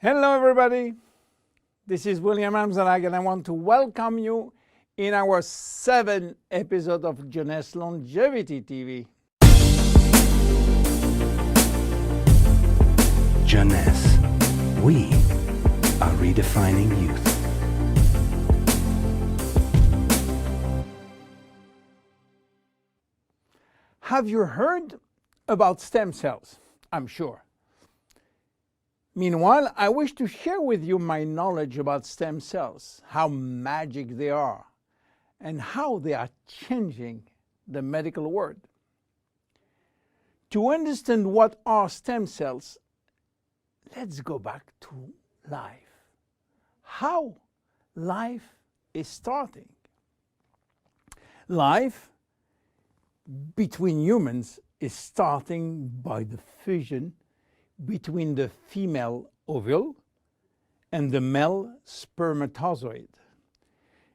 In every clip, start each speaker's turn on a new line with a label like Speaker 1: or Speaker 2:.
Speaker 1: Hello everybody, this is William Amzallag and I want to welcome you in our 7th episode of Jeunesse Longevity TV.
Speaker 2: Jeunesse, we are redefining youth.
Speaker 1: Have you heard about stem cells? I'm sure. Meanwhile, I wish to share with you my knowledge about stem cells, how magic they are, and how they are changing the medical world. To understand what are stem cells, let's go back to life. How life is starting. Life between humans is starting by the fusion between the female ovule and the male spermatozoid.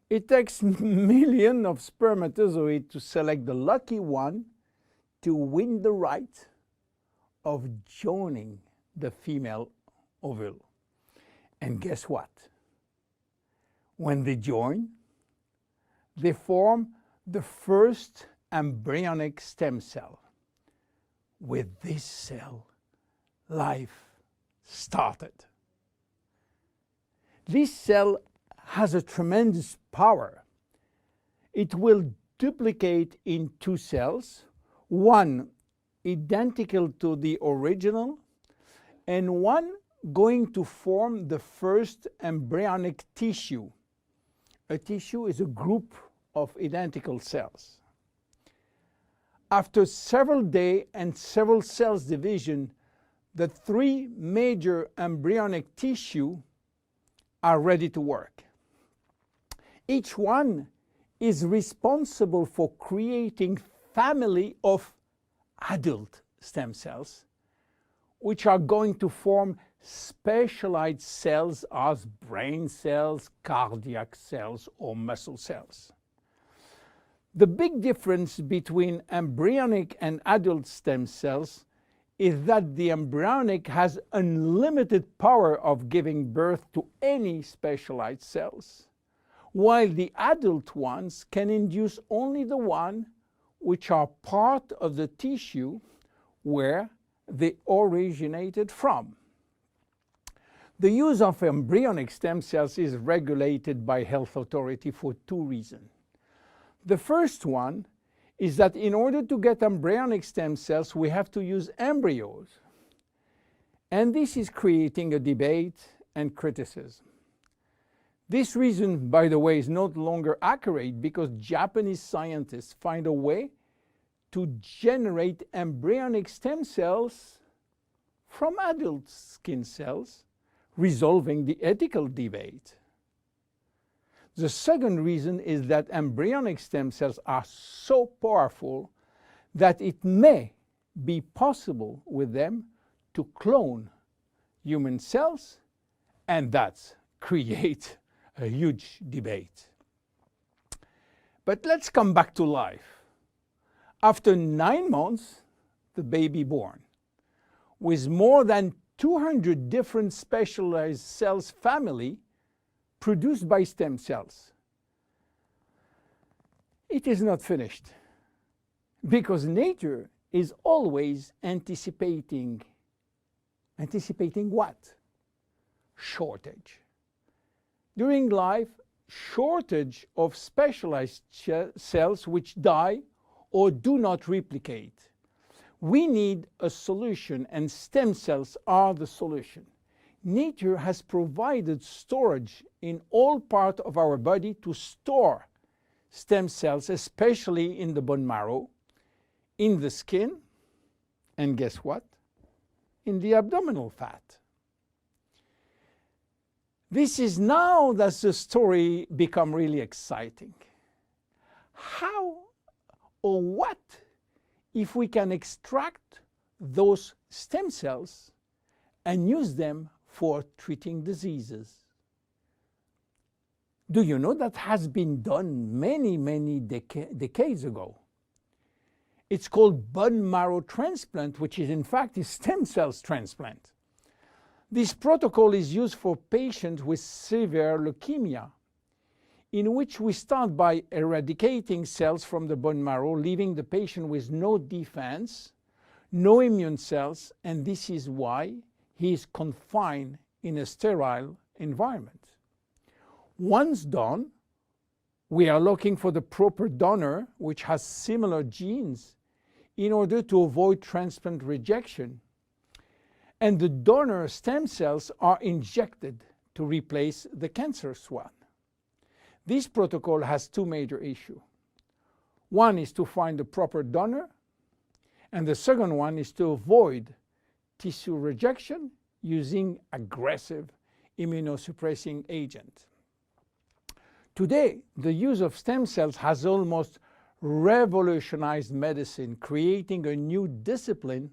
Speaker 1: It takes millions of spermatozoids to select the lucky one to win the right of joining the female ovule. And guess what? When they join, they form the first embryonic stem cell. With this cell, life started. This cell has a tremendous power. It will duplicate in 2 cells, one identical to the original, and one going to form the first embryonic tissue. A tissue is a group of identical cells. After several days and several cells division, the 3 major embryonic tissue are ready to work. Each one is responsible for creating family of adult stem cells, which are going to form specialized cells as brain cells, cardiac cells, or muscle cells. The big difference between embryonic and adult stem cells is that the embryonic has unlimited power of giving birth to any specialized cells, while the adult ones can induce only the one which are part of the tissue where they originated from. The use of embryonic stem cells is regulated by health authority for 2 reasons. The first one is that in order to get embryonic stem cells, we have to use embryos. And this is creating a debate and criticism. This reason, by the way, is no longer accurate because Japanese scientists find a way to generate embryonic stem cells from adult skin cells, resolving the ethical debate. The second reason is that embryonic stem cells are so powerful that it may be possible with them to clone human cells, and that's create a huge debate. But let's come back to life. After 9 months, the baby born, with more than 200 different specialized cells family produced by stem cells. It is not finished because nature is always anticipating what? Shortage. During life, shortage of specialized cells which die or do not replicate. We need a solution, and stem cells are the solution. Nature has provided storage in all parts of our body to store stem cells, especially in the bone marrow, in the skin, and guess what? In the abdominal fat. This is now that the story becomes really exciting. How or what if we can extract those stem cells and use them for treating diseases? Do you know that has been done many decades ago? It's called bone marrow transplant, which is in fact a stem cells transplant. This protocol is used for patients with severe leukemia, in which we start by eradicating cells from the bone marrow, leaving the patient with no defense, no immune cells, and this is why he is confined in a sterile environment. Once done, we are looking for the proper donor which has similar genes in order to avoid transplant rejection. And the donor stem cells are injected to replace the cancerous one. This protocol has two major issues. One is to find the proper donor, and the second one is to avoid tissue rejection using aggressive immunosuppressing agent. Today, the use of stem cells has almost revolutionized medicine, creating a new discipline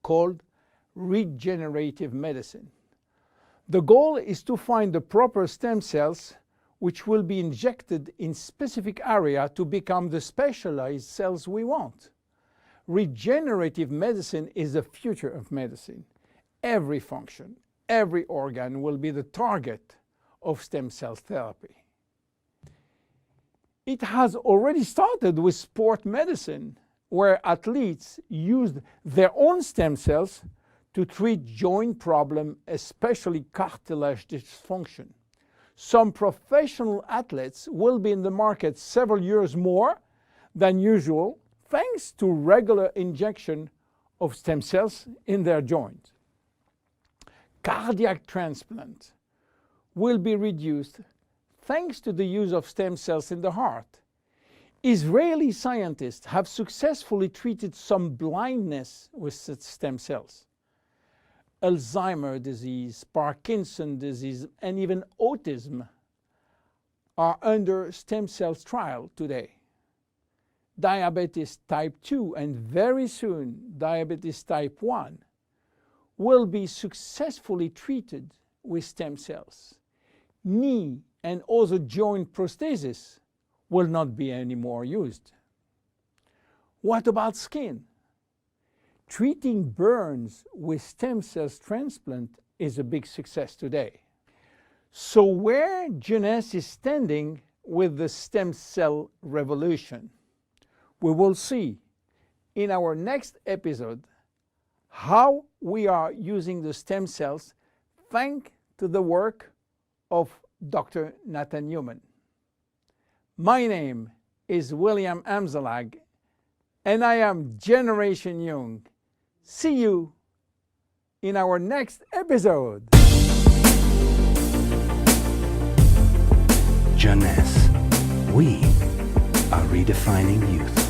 Speaker 1: called regenerative medicine. The goal is to find the proper stem cells which will be injected in specific area to become the specialized cells we want. Regenerative medicine is the future of medicine. Every function, every organ will be the target of stem cell therapy. It has already started with sport medicine, where athletes used their own stem cells to treat joint problems, especially cartilage dysfunction. Some professional athletes will be in the market several years more than usual, thanks to regular injection of stem cells in their joint. Cardiac transplant will be reduced thanks to the use of stem cells in the heart. Israeli scientists have successfully treated some blindness with stem cells. Alzheimer's disease, Parkinson's disease, and even autism are under stem cells trial today. Diabetes type 2 and very soon diabetes type 1 will be successfully treated with stem cells. Knee and other joint prosthesis will not be anymore used. What about skin? Treating burns with stem cells transplant is a big success today. So where Jeunesse is standing with the stem cell revolution? We will see in our next episode how we are using the stem cells thanks to the work of Dr. Nathan Newman. My name is William Amzallag, and I am Generation Young. See you in our next episode.
Speaker 2: Jeunesse. We are redefining youth.